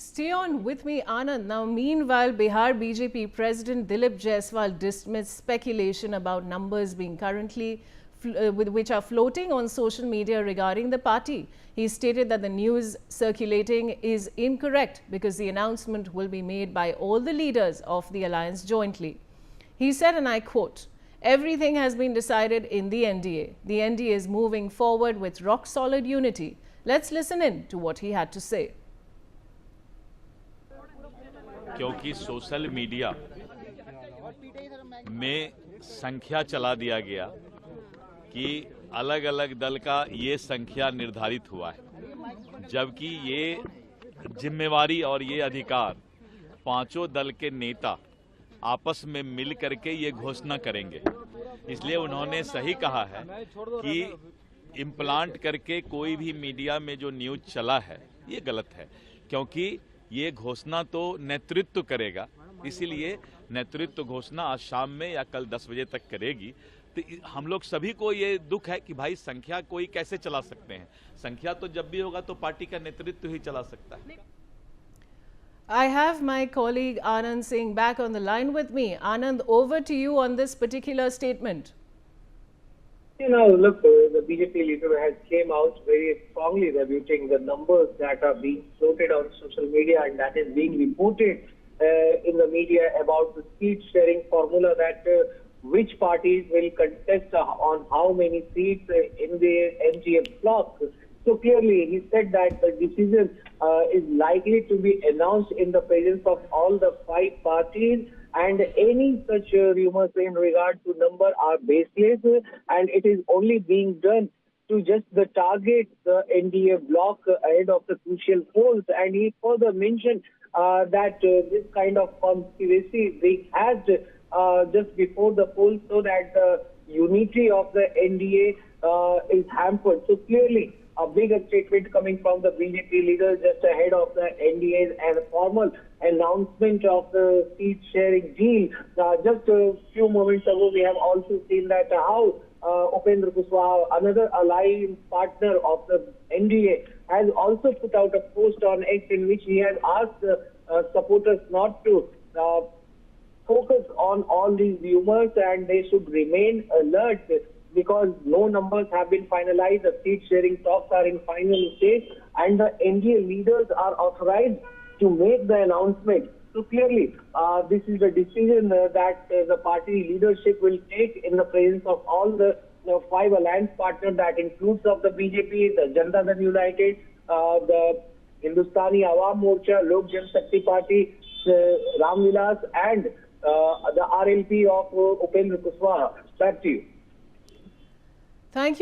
Stay on with me, Anand. Now, meanwhile, Bihar BJP President Dilip Jaiswal dismissed speculation about numbers being currently which are floating on social media regarding the party. He stated that the news circulating is incorrect because the announcement will be made by all the leaders of the alliance jointly. He said, and I quote, "Everything has been decided in the NDA. The NDA is moving forward with rock-solid unity." Let's listen in to what he had to say. क्योंकि social media में संख्या चला दिया गया कि अलग अलग दल का ये संख्या निर्धारित हुआ है, जबकि ये जिम्मेवारी और ये अधिकार पांचों दल के नेता आपस में मिल करके ये घोषणा करेंगे। इसलिए उन्होंने सही कहा है कि इम्प्लांट करके कोई भी मीडिया में जो न्यूज चला है ये गलत है, क्योंकि ये घोषणा तो नेतृत्व करेगा, इसीलिए नेतृत्व घोषणा आज शाम में या कल 10 बजे तक करेगी। तो हम लोग सभी को ये दुख है कि भाई संख्या कोई कैसे चला सकते हैं। संख्या तो जब भी होगा तो पार्टी का नेतृत्व ही चला सकता है। I have my colleague Anand Singh back on the line with me. Anand, over to you on this particular statement. You know, look, the BJP leader has came out very strongly rebuting the numbers that are being floated on social media and that is being reported in the media about the seat sharing formula that which parties will contest on how many seats in the NGA block. So clearly, he said that the decision is likely to be announced in the presence of all the 5 parties, and any such rumors in regard to number are baseless, and it is only being done to just the target the NDA bloc ahead of the crucial polls. And he further mentioned that this kind of conspiracy is being hatched just before the polls so that the unity of the NDA is hampered. So clearly, a big statement coming from the BJP leader just ahead of the NDA's and formal announcement of the seat sharing deal. Just a few moments ago, we have also seen that how Upendra Kushwaha, another alliance partner of the NDA, has also put out a post on X in which he has asked supporters not to focus on all these rumors and they should remain alert, because no numbers have been finalized. The seat sharing talks are in final stage and the NDA leaders are authorized to make the announcement. So clearly, this is a decision that the party leadership will take in the presence of all the 5 alliance partners, that includes of the BJP, the Janata Dal United, the Hindustani Awam Morcha, Lok Janshakti Party, Ram Vilas, and the RLP of Upendra Kushwaha. Back to you. Thank you.